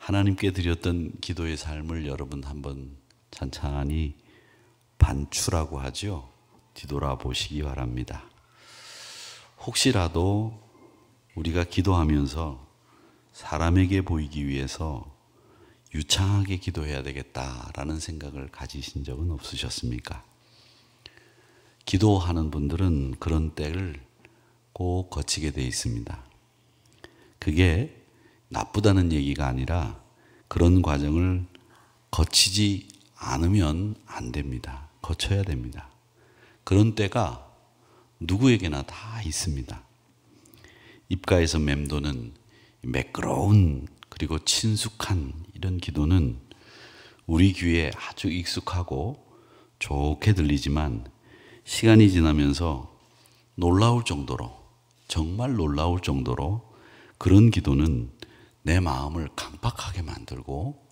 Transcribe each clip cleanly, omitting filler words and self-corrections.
하나님께 드렸던 기도의 삶을 여러분 한번 찬찬히 반추라고 하죠. 뒤돌아보시기 바랍니다. 혹시라도 우리가 기도하면서 사람에게 보이기 위해서 유창하게 기도해야 되겠다라는 생각을 가지신 적은 없으셨습니까? 기도하는 분들은 그런 때를 꼭 거치게 돼 있습니다. 그게 나쁘다는 얘기가 아니라 그런 과정을 거치지 않으면 안 됩니다. 거쳐야 됩니다. 그런 때가 누구에게나 다 있습니다. 입가에서 맴도는 매끄러운 그리고 친숙한 이런 기도는 우리 귀에 아주 익숙하고 좋게 들리지만 시간이 지나면서 놀라울 정도로, 정말 놀라울 정도로 그런 기도는 내 마음을 강팍하게 만들고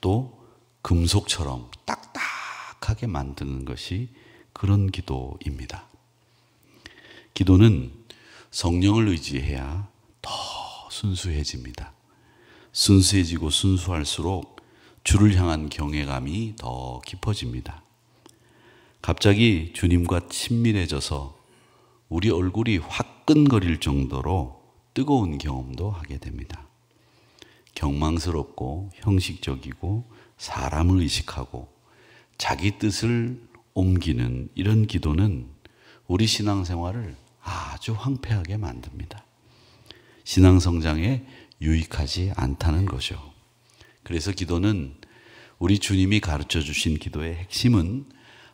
또 금속처럼 딱딱하게 만드는 것이 그런 기도입니다. 기도는 성령을 의지해야 더 순수해집니다. 순수해지고 순수할수록 주를 향한 경외감이 더 깊어집니다. 갑자기 주님과 친밀해져서 우리 얼굴이 화끈거릴 정도로 뜨거운 경험도 하게 됩니다. 경망스럽고 형식적이고 사람을 의식하고 자기 뜻을 옮기는 이런 기도는 우리 신앙생활을 아주 황폐하게 만듭니다. 신앙성장에 유익하지 않다는 거죠. 그래서 기도는 우리 주님이 가르쳐 주신 기도의 핵심은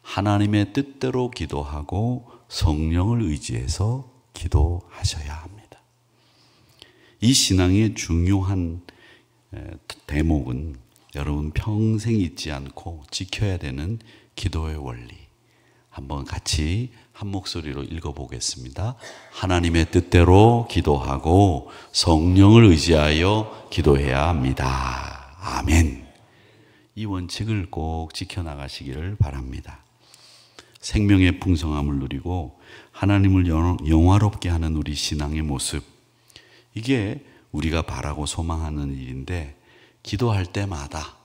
하나님의 뜻대로 기도하고 성령을 의지해서 기도하셔야 합니다. 이 신앙의 중요한 대목은 여러분 평생 잊지 않고 지켜야 되는 기도의 원리. 한번 같이 한 목소리로 읽어보겠습니다. 하나님의 뜻대로 기도하고 성령을 의지하여 기도해야 합니다. 아멘. 이 원칙을 꼭 지켜나가시기를 바랍니다. 생명의 풍성함을 누리고 하나님을 영화롭게 하는 우리 신앙의 모습, 이게 우리가 바라고 소망하는 일인데 기도할 때마다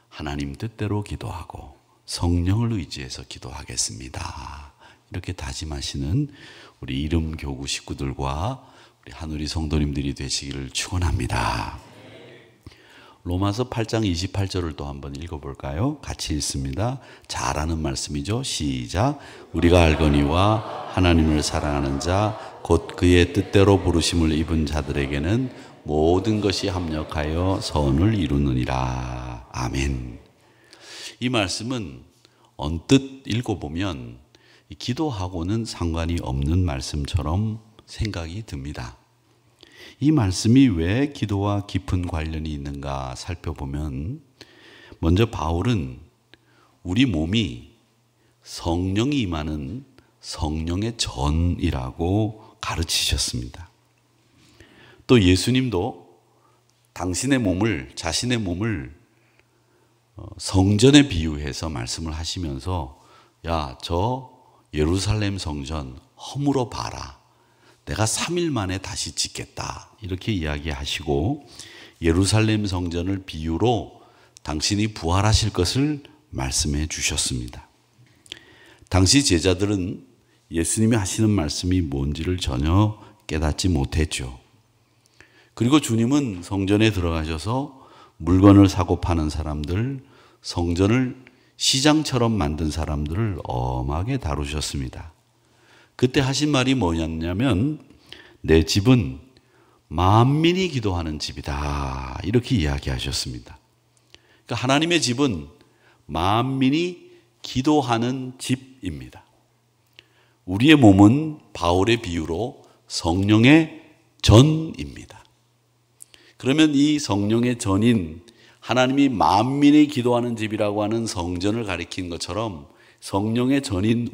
하나님 뜻대로 기도하고 성령을 의지해서 기도하겠습니다. 이렇게 다짐하시는 우리 이름교구 식구들과 우리 한우리 성도님들이 되시기를 축원합니다. 로마서 8장 28절을 또 한번 읽어볼까요? 같이 읽습니다. 잘 아는 말씀이죠. 시작. 우리가 알거니와 하나님을 사랑하는 자 곧 그의 뜻대로 부르심을 입은 자들에게는 모든 것이 합력하여 선을 이루느니라. 아멘. 이 말씀은 언뜻 읽어보면 기도하고는 상관이 없는 말씀처럼 생각이 듭니다. 이 말씀이 왜 기도와 깊은 관련이 있는가 살펴보면 먼저 바울은 우리 몸이 성령이 임하는 성령의 전이라고 가르치셨습니다. 또 예수님도 당신의 몸을, 자신의 몸을 성전에 비유해서 말씀을 하시면서 야, 저 예루살렘 성전 허물어 봐라. 내가 3일 만에 다시 짓겠다. 이렇게 이야기하시고 예루살렘 성전을 비유로 당신이 부활하실 것을 말씀해 주셨습니다. 당시 제자들은 예수님이 하시는 말씀이 뭔지를 전혀 깨닫지 못했죠. 그리고 주님은 성전에 들어가셔서 물건을 사고 파는 사람들, 성전을 시장처럼 만든 사람들을 엄하게 다루셨습니다. 그때 하신 말이 뭐였냐면 내 집은 만민이 기도하는 집이다. 이렇게 이야기하셨습니다. 그러니까 하나님의 집은 만민이 기도하는 집입니다. 우리의 몸은 바울의 비유로 성령의 전입니다. 그러면 이 성령의 전인 하나님이 만민이 기도하는 집이라고 하는 성전을 가리킨 것처럼 성령의 전인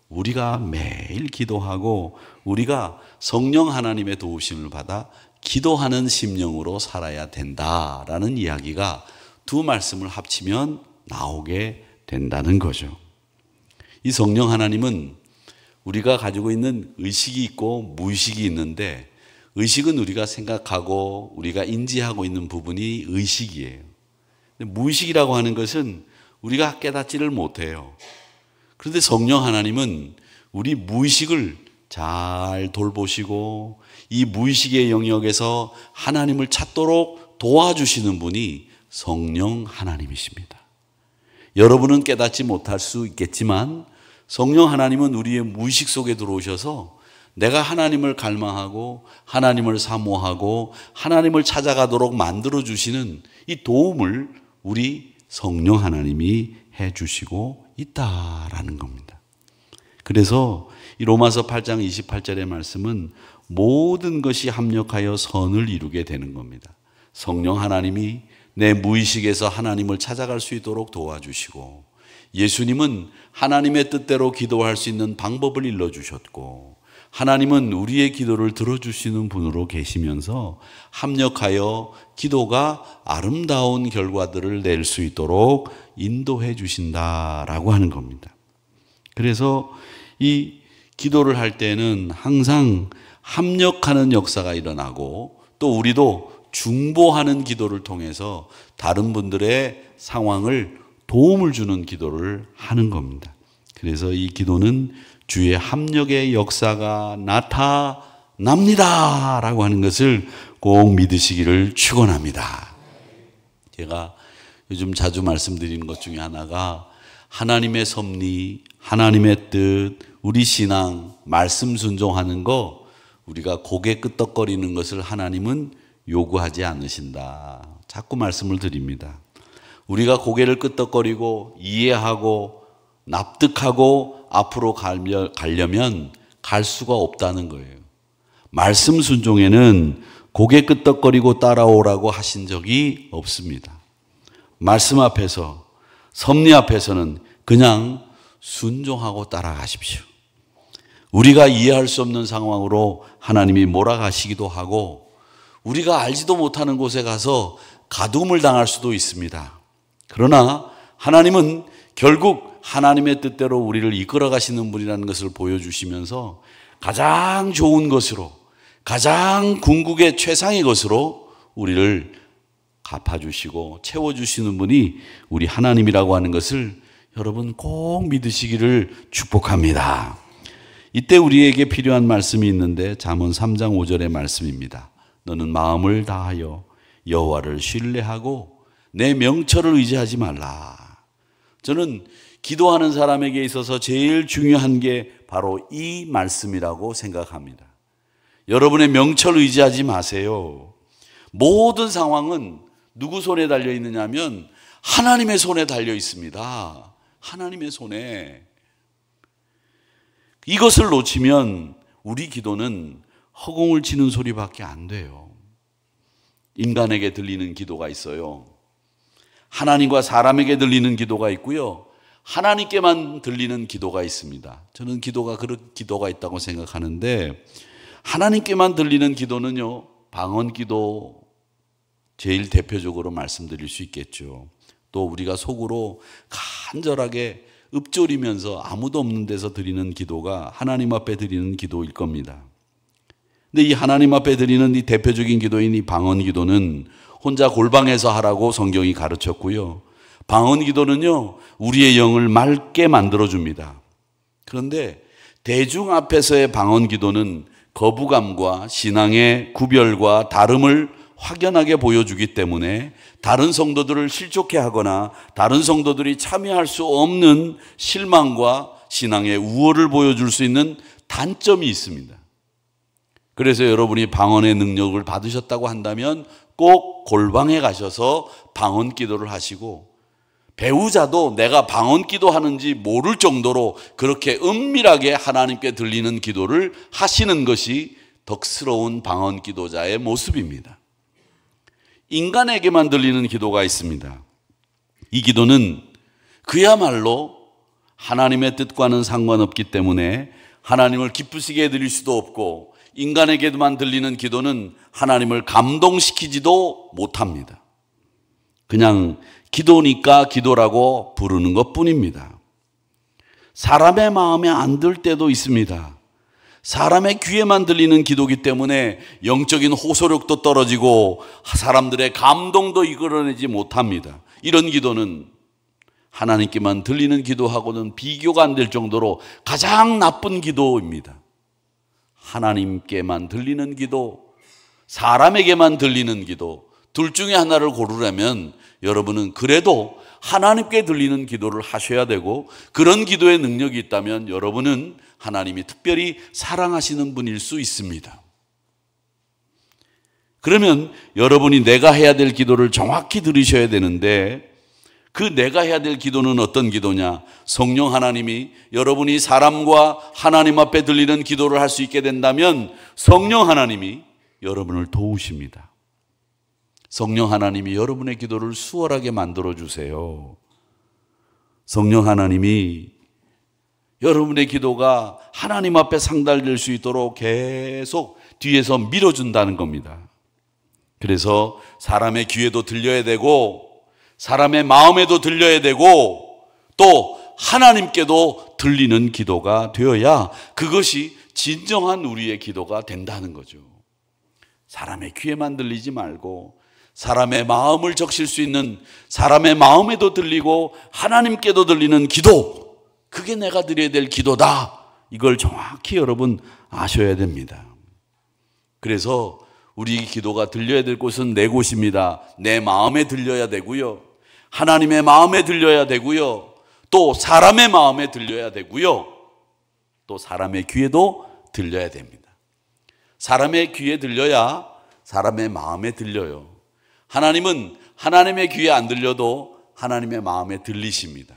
우리가 매일 기도하고 우리가 성령 하나님의 도우심을 받아 기도하는 심령으로 살아야 된다라는 이야기가 두 말씀을 합치면 나오게 된다는 거죠. 이 성령 하나님은 우리가 가지고 있는 의식이 있고 무의식이 있는데 의식은 우리가 생각하고 우리가 인지하고 있는 부분이 의식이에요. 근데 무의식이라고 하는 것은 우리가 깨닫지를 못해요. 그런데 성령 하나님은 우리 무의식을 잘 돌보시고 이 무의식의 영역에서 하나님을 찾도록 도와주시는 분이 성령 하나님이십니다. 여러분은 깨닫지 못할 수 있겠지만 성령 하나님은 우리의 무의식 속에 들어오셔서 내가 하나님을 갈망하고 하나님을 사모하고 하나님을 찾아가도록 만들어주시는 이 도움을 우리 성령 하나님이 해주시고 있다라는 겁니다. 그래서 이 로마서 8장 28절의 말씀은 모든 것이 합력하여 선을 이루게 되는 겁니다. 성령 하나님이 내 무의식에서 하나님을 찾아갈 수 있도록 도와주시고 예수님은 하나님의 뜻대로 기도할 수 있는 방법을 일러주셨고 하나님은 우리의 기도를 들어주시는 분으로 계시면서 합력하여 기도가 아름다운 결과들을 낼 수 있도록 인도해 주신다라고 하는 겁니다. 그래서 이 기도를 할 때는 항상 합력하는 역사가 일어나고 또 우리도 중보하는 기도를 통해서 다른 분들의 상황을 도움을 주는 기도를 하는 겁니다. 그래서 이 기도는 주의 합력의 역사가 나타납니다 라고 하는 것을 꼭 믿으시기를 축원합니다. 제가 요즘 자주 말씀드리는 것 중에 하나가 하나님의 섭리, 하나님의 뜻, 우리 신앙, 말씀 순종하는 거 우리가 고개 끄덕거리는 것을 하나님은 요구하지 않으신다. 자꾸 말씀을 드립니다. 우리가 고개를 끄덕거리고 이해하고 납득하고 앞으로 가려면 갈 수가 없다는 거예요. 말씀 순종에는 고개 끄덕거리고 따라오라고 하신 적이 없습니다. 말씀 앞에서 섭리 앞에서는 그냥 순종하고 따라가십시오. 우리가 이해할 수 없는 상황으로 하나님이 몰아가시기도 하고 우리가 알지도 못하는 곳에 가서 가둠을 당할 수도 있습니다. 그러나 하나님은 결국 하나님의 뜻대로 우리를 이끌어 가시는 분이라는 것을 보여주시면서 가장 좋은 것으로 가장 궁극의 최상의 것으로 우리를 갚아주시고 채워주시는 분이 우리 하나님이라고 하는 것을 여러분 꼭 믿으시기를 축복합니다. 이때 우리에게 필요한 말씀이 있는데 잠언 3장 5절의 말씀입니다. 너는 마음을 다하여 여호와를 신뢰하고 내 명철을 의지하지 말라. 저는 기도하는 사람에게 있어서 제일 중요한 게 바로 이 말씀이라고 생각합니다. 여러분의 명철을 의지하지 마세요. 모든 상황은 누구 손에 달려 있느냐 하면 하나님의 손에 달려 있습니다. 하나님의 손에. 이것을 놓치면 우리 기도는 허공을 치는 소리밖에 안 돼요. 인간에게 들리는 기도가 있어요. 하나님과 사람에게 들리는 기도가 있고요. 하나님께만 들리는 기도가 있습니다. 저는 그런 기도가 있다고 생각하는데 하나님께만 들리는 기도는요. 방언 기도 제일 대표적으로 말씀드릴 수 있겠죠. 또 우리가 속으로 간절하게 읊조리면서 아무도 없는 데서 드리는 기도가 하나님 앞에 드리는 기도일 겁니다. 근데 이 하나님 앞에 드리는 이 대표적인 기도인 이 방언 기도는 혼자 골방에서 하라고 성경이 가르쳤고요. 방언 기도는요, 우리의 영을 맑게 만들어줍니다. 그런데 대중 앞에서의 방언 기도는 거부감과 신앙의 구별과 다름을 확연하게 보여주기 때문에 다른 성도들을 실족해 하거나 다른 성도들이 참여할 수 없는 실망과 신앙의 우월을 보여줄 수 있는 단점이 있습니다. 그래서 여러분이 방언의 능력을 받으셨다고 한다면 꼭 골방에 가셔서 방언 기도를 하시고 배우자도 내가 방언 기도하는지 모를 정도로 그렇게 은밀하게 하나님께 들리는 기도를 하시는 것이 덕스러운 방언 기도자의 모습입니다. 인간에게만 들리는 기도가 있습니다. 이 기도는 그야말로 하나님의 뜻과는 상관없기 때문에 하나님을 기쁘시게 해드릴 수도 없고 인간에게만 들리는 기도는 하나님을 감동시키지도 못합니다. 그냥 기도니까 기도라고 부르는 것뿐입니다. 사람의 마음에 안 들 때도 있습니다. 사람의 귀에만 들리는 기도이기 때문에 영적인 호소력도 떨어지고 사람들의 감동도 이끌어내지 못합니다. 이런 기도는 하나님께만 들리는 기도하고는 비교가 안 될 정도로 가장 나쁜 기도입니다. 하나님께만 들리는 기도, 사람에게만 들리는 기도, 둘 중에 하나를 고르려면 여러분은 그래도 하나님께 들리는 기도를 하셔야 되고, 그런 기도의 능력이 있다면 여러분은 하나님이 특별히 사랑하시는 분일 수 있습니다. 그러면 여러분이 내가 해야 될 기도를 정확히 들으셔야 되는데, 그 내가 해야 될 기도는 어떤 기도냐? 성령 하나님이 여러분이 사람과 하나님 앞에 들리는 기도를 할 수 있게 된다면 성령 하나님이 여러분을 도우십니다. 성령 하나님이 여러분의 기도를 수월하게 만들어 주세요. 성령 하나님이 여러분의 기도가 하나님 앞에 상달될 수 있도록 계속 뒤에서 밀어준다는 겁니다. 그래서 사람의 귀에도 들려야 되고, 사람의 마음에도 들려야 되고, 또 하나님께도 들리는 기도가 되어야 그것이 진정한 우리의 기도가 된다는 거죠. 사람의 귀에만 들리지 말고 사람의 마음을 적실 수 있는, 사람의 마음에도 들리고 하나님께도 들리는 기도, 그게 내가 드려야 될 기도다. 이걸 정확히 여러분 아셔야 됩니다. 그래서 우리 기도가 들려야 될 곳은 네 곳입니다. 내 마음에 들려야 되고요, 하나님의 마음에 들려야 되고요, 또 사람의 마음에 들려야 되고요, 또 사람의 귀에도 들려야 됩니다. 사람의 귀에 들려야 사람의 마음에 들려요. 하나님은 하나님의 귀에 안 들려도 하나님의 마음에 들리십니다.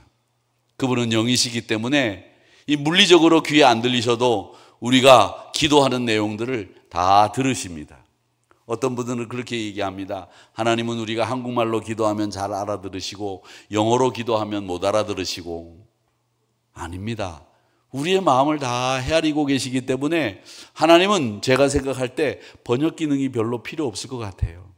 그분은 영이시기 때문에 이 물리적으로 귀에 안 들리셔도 우리가 기도하는 내용들을 다 들으십니다. 어떤 분들은 그렇게 얘기합니다. 하나님은 우리가 한국말로 기도하면 잘 알아들으시고 영어로 기도하면 못 알아들으시고. 아닙니다. 우리의 마음을 다 헤아리고 계시기 때문에 하나님은 제가 생각할 때 번역 기능이 별로 필요 없을 것 같아요.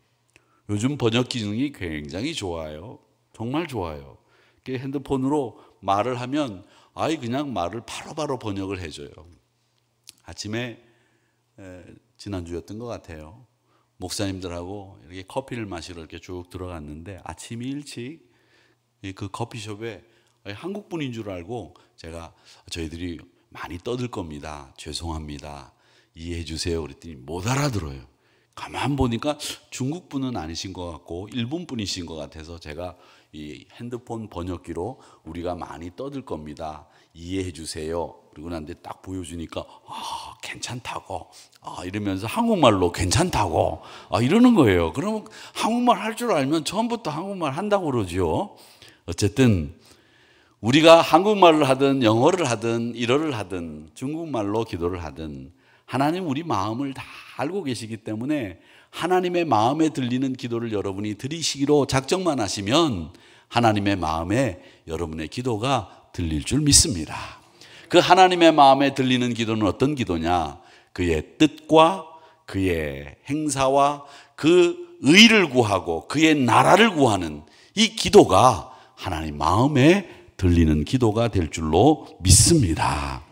요즘 번역 기능이 굉장히 좋아요. 정말 좋아요. 핸드폰으로 말을 하면 그냥 말을 바로바로 번역을 해줘요. 아침에 지난주였던 것 같아요. 목사님들하고 이렇게 커피를 마시러 이렇게 쭉 들어갔는데 아침 일찍 그 커피숍에 한국 분인 줄 알고 제가 저희들이 많이 떠들 겁니다. 죄송합니다. 이해해 주세요. 그랬더니 못 알아들어요. 가만 보니까 중국 분은 아니신 것 같고 일본 분이신 것 같아서 제가 이 핸드폰 번역기로 우리가 많이 떠들 겁니다. 이해해 주세요. 그리고 난데 딱 보여주니까 괜찮다고 이러면서 한국말로 괜찮다고 이러는 거예요. 그러면 한국말 할 줄 알면 처음부터 한국말 한다고 그러죠. 어쨌든 우리가 한국말을 하든 영어를 하든 일어를 하든 중국말로 기도를 하든 하나님 우리 마음을 다 알고 계시기 때문에 하나님의 마음에 들리는 기도를 여러분이 드리시기로 작정만 하시면 하나님의 마음에 여러분의 기도가 들릴 줄 믿습니다. 그 하나님의 마음에 들리는 기도는 어떤 기도냐? 그의 뜻과 그의 행사와 그 의를 구하고 그의 나라를 구하는 이 기도가 하나님 마음에 들리는 기도가 될 줄로 믿습니다.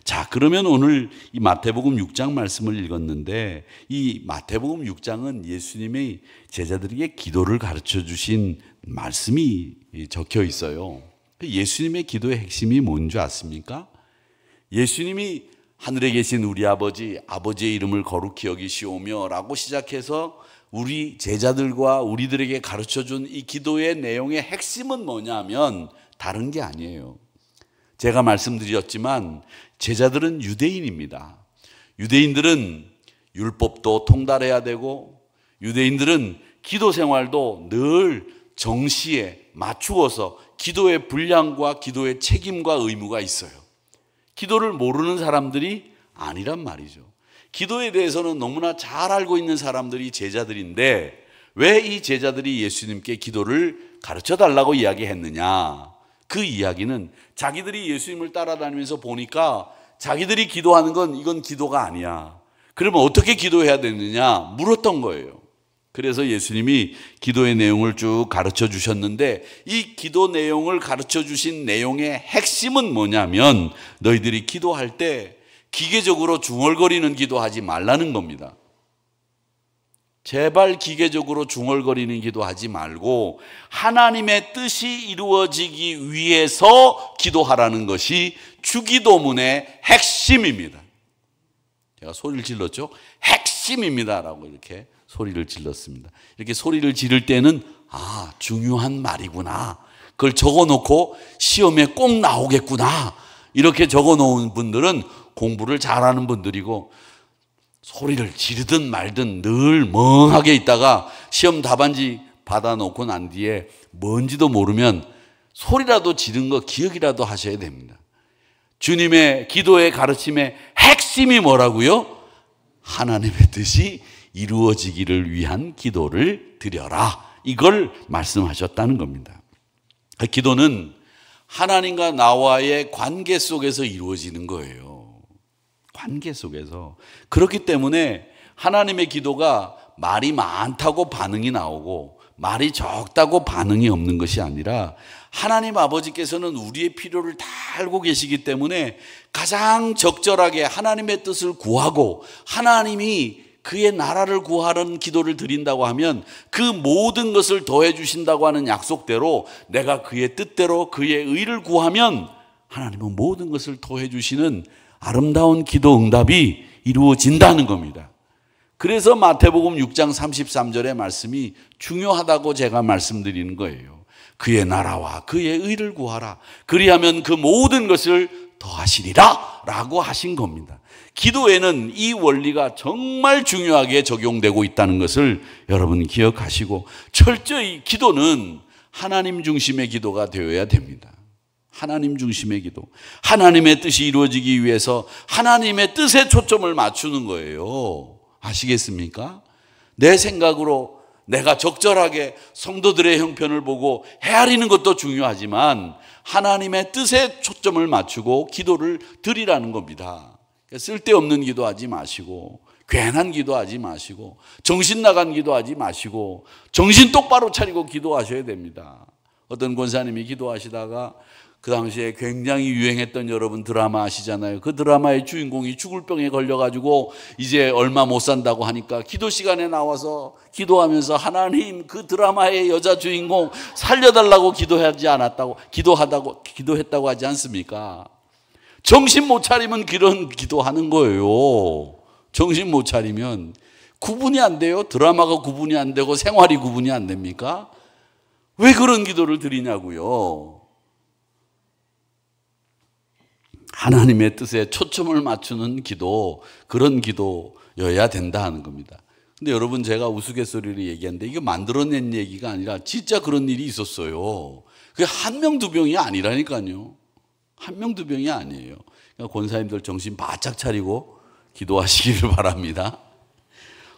자, 그러면 오늘 이 마태복음 6장 말씀을 읽었는데 이 마태복음 6장은 예수님이 제자들에게 기도를 가르쳐 주신 말씀이 적혀 있어요. 예수님의 기도의 핵심이 뭔지 아십니까? 예수님이 하늘에 계신 우리 아버지, 아버지의 이름을 거룩히 여기시오며 라고 시작해서 우리 제자들과 우리들에게 가르쳐 준 이 기도의 내용의 핵심은 뭐냐면 다른 게 아니에요. 제가 말씀드렸지만 제자들은 유대인입니다. 유대인들은 율법도 통달해야 되고 유대인들은 기도 생활도 늘 정시에 맞추어서 기도의 분량과 기도의 책임과 의무가 있어요. 기도를 모르는 사람들이 아니란 말이죠. 기도에 대해서는 너무나 잘 알고 있는 사람들이 제자들인데 왜 이 제자들이 예수님께 기도를 가르쳐 달라고 이야기했느냐? 그 이야기는 자기들이 예수님을 따라다니면서 보니까 자기들이 기도하는 건 이건 기도가 아니야. 그러면 어떻게 기도해야 되느냐 물었던 거예요. 그래서 예수님이 기도의 내용을 쭉 가르쳐 주셨는데 이 기도 내용을 가르쳐 주신 내용의 핵심은 뭐냐면 너희들이 기도할 때 기계적으로 중얼거리는 기도하지 말라는 겁니다. 제발 기계적으로 중얼거리는 기도하지 말고 하나님의 뜻이 이루어지기 위해서 기도하라는 것이 주기도문의 핵심입니다. 제가 소리를 질렀죠? 핵심입니다 라고 이렇게 소리를 질렀습니다. 이렇게 소리를 지를 때는 중요한 말이구나, 그걸 적어놓고 시험에 꼭 나오겠구나, 이렇게 적어놓은 분들은 공부를 잘하는 분들이고, 소리를 지르든 말든 늘 멍하게 있다가 시험 답안지 받아놓고 난 뒤에 뭔지도 모르면 소리라도 지른 거 기억이라도 하셔야 됩니다. 주님의 기도의 가르침의 핵심이 뭐라고요? 하나님의 뜻이 이루어지기를 위한 기도를 드려라, 이걸 말씀하셨다는 겁니다. 기도는 하나님과 나와의 관계 속에서 이루어지는 거예요. 관계 속에서. 그렇기 때문에 하나님의 기도가 말이 많다고 반응이 나오고 말이 적다고 반응이 없는 것이 아니라, 하나님 아버지께서는 우리의 필요를 다 알고 계시기 때문에 가장 적절하게 하나님의 뜻을 구하고 하나님이 그의 나라를 구하는 기도를 드린다고 하면 그 모든 것을 더해 주신다고 하는 약속대로 내가 그의 뜻대로 그의 의를 구하면 하나님은 모든 것을 더해 주시는 아름다운 기도 응답이 이루어진다는 겁니다. 그래서 마태복음 6장 33절의 말씀이 중요하다고 제가 말씀드리는 거예요. 그의 나라와 그의 의를 구하라, 그리하면 그 모든 것을 더하시리라 라고 하신 겁니다. 기도에는 이 원리가 정말 중요하게 적용되고 있다는 것을 여러분 기억하시고, 철저히 기도는 하나님 중심의 기도가 되어야 됩니다. 하나님 중심의 기도, 하나님의 뜻이 이루어지기 위해서 하나님의 뜻에 초점을 맞추는 거예요. 아시겠습니까? 내 생각으로 내가 적절하게 성도들의 형편을 보고 헤아리는 것도 중요하지만 하나님의 뜻에 초점을 맞추고 기도를 드리라는 겁니다. 쓸데없는 기도하지 마시고, 괜한 기도하지 마시고, 정신 나간 기도하지 마시고, 정신 똑바로 차리고 기도하셔야 됩니다. 어떤 권사님이 기도하시다가 그 당시에 굉장히 유행했던 여러분 드라마 아시잖아요. 그 드라마의 주인공이 죽을 병에 걸려가지고 이제 얼마 못 산다고 하니까 기도 시간에 나와서 기도하면서 하나님, 그 드라마의 여자 주인공 살려달라고 기도했다고 하지 않습니까? 정신 못 차리면 그런 기도하는 거예요. 정신 못 차리면 구분이 안 돼요. 드라마가 구분이 안 되고 생활이 구분이 안 됩니까? 왜 그런 기도를 드리냐고요. 하나님의 뜻에 초점을 맞추는 기도, 그런 기도여야 된다 하는 겁니다. 근데 여러분, 제가 우스갯소리로 얘기하는데 이게 만들어낸 얘기가 아니라 진짜 그런 일이 있었어요. 그게 한 명 두 명이 아니라니까요. 한 명 두 명이 아니에요. 그러니까 권사님들 정신 바짝 차리고 기도하시기를 바랍니다.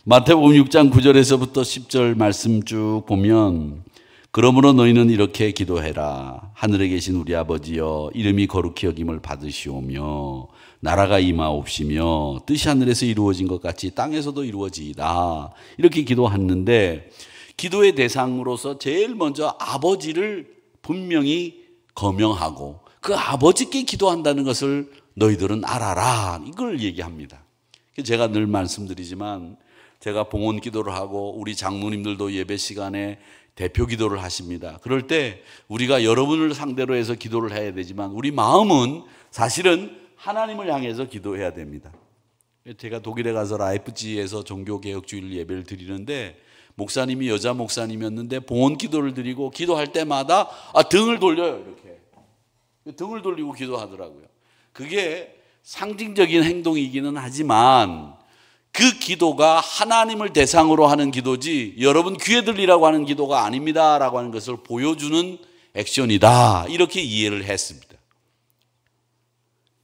마태복음 6장 9절에서부터 10절 말씀 쭉 보면, 그러므로 너희는 이렇게 기도해라. 하늘에 계신 우리 아버지여, 이름이 거룩히 여김을 받으시오며 나라가 임하옵시며 뜻이 하늘에서 이루어진 것 같이 땅에서도 이루어지이다. 이렇게 기도하는데, 기도의 대상으로서 제일 먼저 아버지를 분명히 거명하고 그 아버지께 기도한다는 것을 너희들은 알아라, 이걸 얘기합니다. 제가 늘 말씀드리지만, 제가 봉헌 기도를 하고 우리 장로님들도 예배 시간에 대표 기도를 하십니다. 그럴 때 우리가 여러분을 상대로 해서 기도를 해야 되지만 우리 마음은 사실은 하나님을 향해서 기도해야 됩니다. 제가 독일에 가서 라이프치히에서 종교개혁주일 예배를 드리는데, 목사님이 여자 목사님이었는데 봉헌 기도를 드리고 기도할 때마다 등을 돌려요. 이렇게 등을 돌리고 기도하더라고요. 그게 상징적인 행동이기는 하지만 그 기도가 하나님을 대상으로 하는 기도지 여러분 귀에 들리라고 하는 기도가 아닙니다라고 하는 것을 보여주는 액션이다, 이렇게 이해를 했습니다.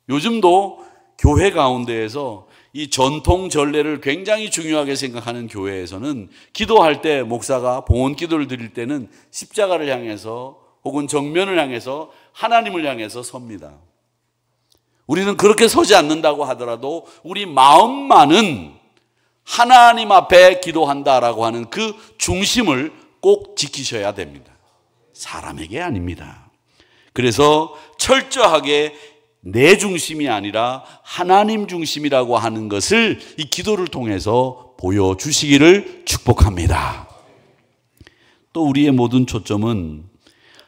요즘도 교회 가운데에서 이 전통 전례를 굉장히 중요하게 생각하는 교회에서는 기도할 때 목사가 봉헌 기도를 드릴 때는 십자가를 향해서 혹은 정면을 향해서 하나님을 향해서 섭니다. 우리는 그렇게 서지 않는다고 하더라도 우리 마음만은 하나님 앞에 기도한다라고 하는 그 중심을 꼭 지키셔야 됩니다. 사람에게 아닙니다. 그래서 철저하게 내 중심이 아니라 하나님 중심이라고 하는 것을 이 기도를 통해서 보여주시기를 축복합니다. 또 우리의 모든 초점은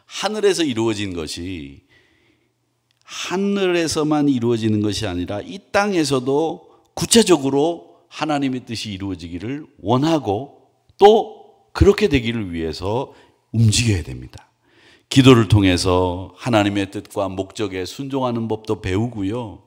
하늘에서 이루어진 것이 하늘에서만 이루어지는 것이 아니라 이 땅에서도 구체적으로 하나님의 뜻이 이루어지기를 원하고 또 그렇게 되기를 위해서 움직여야 됩니다. 기도를 통해서 하나님의 뜻과 목적에 순종하는 법도 배우고요.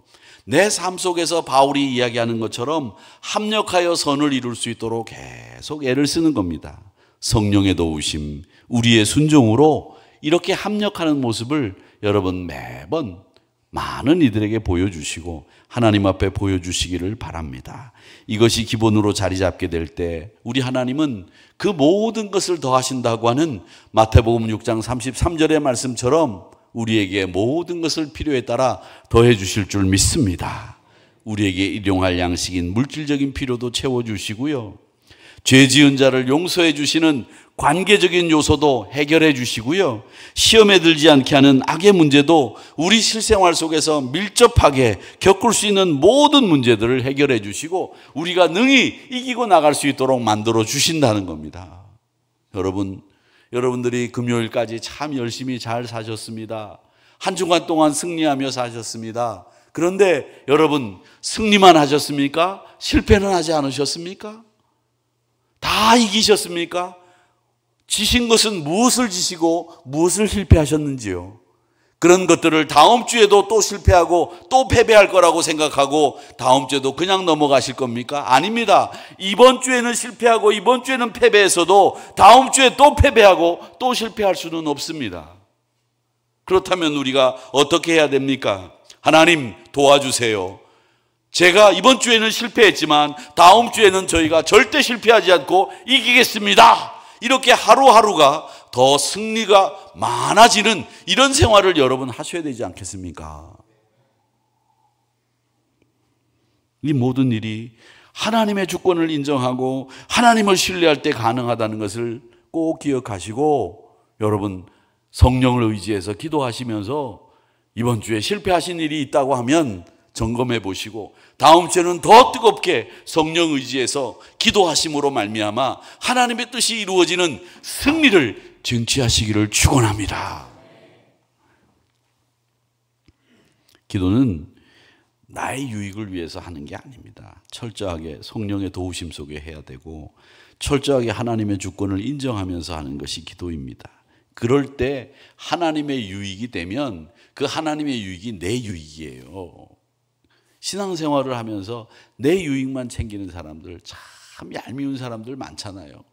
내 삶 속에서 바울이 이야기하는 것처럼 합력하여 선을 이룰 수 있도록 계속 애를 쓰는 겁니다. 성령의 도우심, 우리의 순종으로 이렇게 합력하는 모습을 여러분 매번 많은 이들에게 보여주시고 하나님 앞에 보여주시기를 바랍니다. 이것이 기본으로 자리 잡게 될 때 우리 하나님은 그 모든 것을 더하신다고 하는 마태복음 6장 33절의 말씀처럼 우리에게 모든 것을 필요에 따라 더해 주실 줄 믿습니다. 우리에게 일용할 양식인 물질적인 필요도 채워주시고요. 죄 지은 자를 용서해 주시는 관계적인 요소도 해결해 주시고요. 시험에 들지 않게 하는 악의 문제도 우리 실생활 속에서 밀접하게 겪을 수 있는 모든 문제들을 해결해 주시고 우리가 능히 이기고 나갈 수 있도록 만들어 주신다는 겁니다. 여러분들이 금요일까지 참 열심히 잘 사셨습니다. 한 주간 동안 승리하며 사셨습니다. 그런데 여러분 승리만 하셨습니까? 실패는 하지 않으셨습니까? 다 이기셨습니까? 지신 것은 무엇을 지시고 무엇을 실패하셨는지요? 그런 것들을 다음 주에도 또 실패하고 또 패배할 거라고 생각하고 다음 주에도 그냥 넘어가실 겁니까? 아닙니다. 이번 주에는 실패하고 이번 주에는 패배했어도 다음 주에 또 패배하고 또 실패할 수는 없습니다. 그렇다면 우리가 어떻게 해야 됩니까? 하나님 도와주세요. 제가 이번 주에는 실패했지만 다음 주에는 저희가 절대 실패하지 않고 이기겠습니다. 이렇게 하루하루가 더 승리가 많아지는 이런 생활을 여러분 하셔야 되지 않겠습니까? 이 모든 일이 하나님의 주권을 인정하고 하나님을 신뢰할 때 가능하다는 것을 꼭 기억하시고 여러분 성령을 의지해서 기도하시면서 이번 주에 실패하신 일이 있다고 하면 점검해 보시고 다음 주에는 더 뜨겁게 성령 의지해서 기도하심으로 말미암아 하나님의 뜻이 이루어지는 승리를 쟁취하시기를 축원합니다. 기도는 나의 유익을 위해서 하는 게 아닙니다. 철저하게 성령의 도우심 속에 해야 되고 철저하게 하나님의 주권을 인정하면서 하는 것이 기도입니다. 그럴 때 하나님의 유익이 되면 그 하나님의 유익이 내 유익이에요. 신앙생활을 하면서 내 유익만 챙기는 사람들, 참 얄미운 사람들 많잖아요.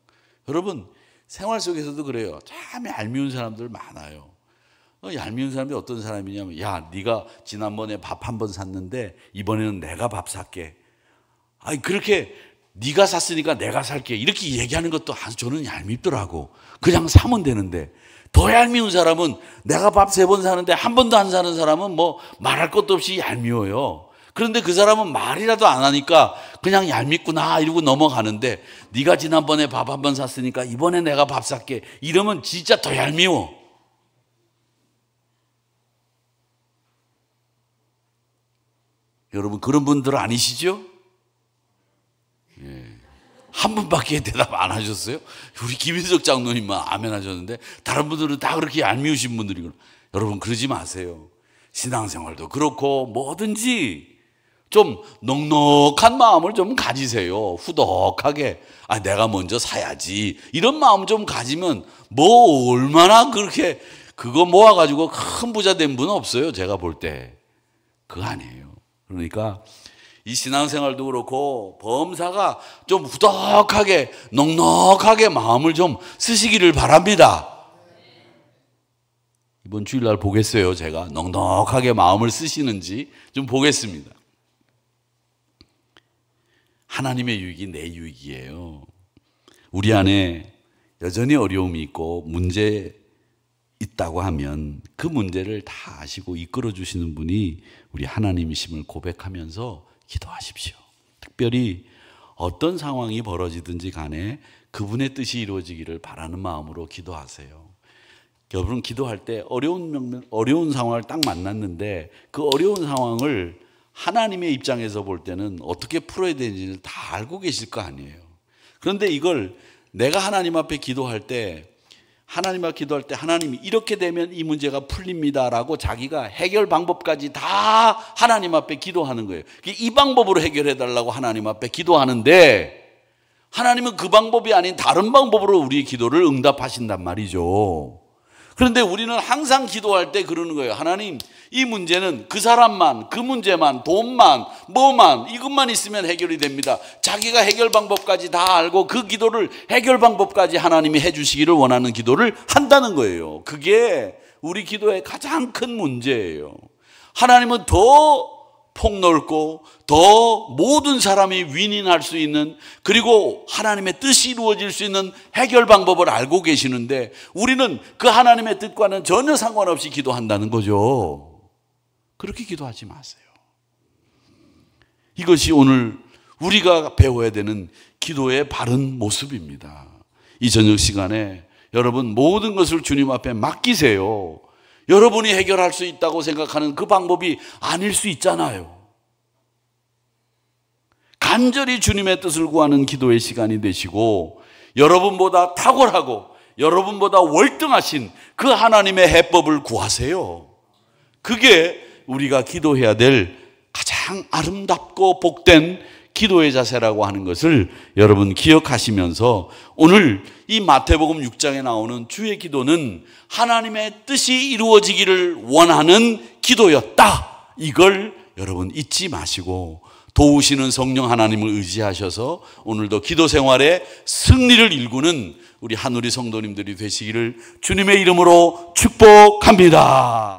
여러분 생활 속에서도 그래요. 참 얄미운 사람들 많아요. 얄미운 사람이 어떤 사람이냐면 야 네가 지난번에 밥 한 번 샀는데 이번에는 내가 밥 살게. 아니 그렇게 네가 샀으니까 내가 살게 이렇게 얘기하는 것도 아주 저는 얄밉더라고. 그냥 사면 되는데 더 얄미운 사람은 내가 밥 3번 사는데 한 번도 안 사는 사람은 뭐 말할 것도 없이 얄미워요. 그런데 그 사람은 말이라도 안 하니까 그냥 얄밉구나 이러고 넘어가는데 네가 지난번에 밥 한 번 샀으니까 이번에 내가 밥 살게 이러면 진짜 더 얄미워. 여러분 그런 분들 아니시죠? 예. 한 분밖에 대답 안 하셨어요? 우리 김인석 장로님만 아멘 하셨는데 다른 분들은 다 그렇게 얄미우신 분들이구나. 여러분 그러지 마세요. 신앙생활도 그렇고 뭐든지 좀 넉넉한 마음을 좀 가지세요. 후덕하게 내가 먼저 사야지 이런 마음 좀 가지면 뭐 얼마나 그렇게 그거 모아가지고 큰 부자 된 분은 없어요. 제가 볼 때 그거 아니에요. 그러니까 이 신앙생활도 그렇고 범사가 좀 후덕하게 넉넉하게 마음을 좀 쓰시기를 바랍니다. 이번 주일날 보겠어요. 제가 넉넉하게 마음을 쓰시는지 좀 보겠습니다. 하나님의 유익이 내 유익이에요. 우리 안에 여전히 어려움이 있고 문제 있다고 하면 그 문제를 다 아시고 이끌어 주시는 분이 우리 하나님이심을 고백하면서 기도하십시오. 특별히 어떤 상황이 벌어지든지 간에 그분의 뜻이 이루어지기를 바라는 마음으로 기도하세요. 여러분 기도할 때 어려운 상황을 딱 만났는데 그 어려운 상황을 하나님의 입장에서 볼 때는 어떻게 풀어야 되는지를 다 알고 계실 거 아니에요. 그런데 이걸 내가 하나님 앞에 기도할 때 하나님이 이렇게 되면 이 문제가 풀립니다라고 자기가 해결 방법까지 다 하나님 앞에 기도하는 거예요. 이 방법으로 해결해 달라고 하나님 앞에 기도하는데 하나님은 그 방법이 아닌 다른 방법으로 우리의 기도를 응답하신단 말이죠. 그런데 우리는 항상 기도할 때 그러는 거예요. 하나님, 이 문제는 그 사람만, 그 문제만, 돈만, 뭐만, 이것만 있으면 해결이 됩니다. 자기가 해결 방법까지 다 알고 그 기도를 해결 방법까지 하나님이 해주시기를 원하는 기도를 한다는 거예요. 그게 우리 기도의 가장 큰 문제예요. 하나님은 더 폭넓고 더 모든 사람이 윈윈할 수 있는, 그리고 하나님의 뜻이 이루어질 수 있는 해결 방법을 알고 계시는데 우리는 그 하나님의 뜻과는 전혀 상관없이 기도한다는 거죠. 그렇게 기도하지 마세요. 이것이 오늘 우리가 배워야 되는 기도의 바른 모습입니다. 이 저녁 시간에 여러분 모든 것을 주님 앞에 맡기세요. 여러분이 해결할 수 있다고 생각하는 그 방법이 아닐 수 있잖아요. 간절히 주님의 뜻을 구하는 기도의 시간이 되시고, 여러분보다 탁월하고 여러분보다 월등하신 그 하나님의 해법을 구하세요. 그게 우리가 기도해야 될 가장 아름답고 복된 기도의 자세라고 하는 것을 여러분 기억하시면서, 오늘 이 마태복음 6장에 나오는 주의 기도는 하나님의 뜻이 이루어지기를 원하는 기도였다. 이걸 여러분 잊지 마시고 도우시는 성령 하나님을 의지하셔서 오늘도 기도 생활에 승리를 일구는 우리 한우리 성도님들이 되시기를 주님의 이름으로 축복합니다.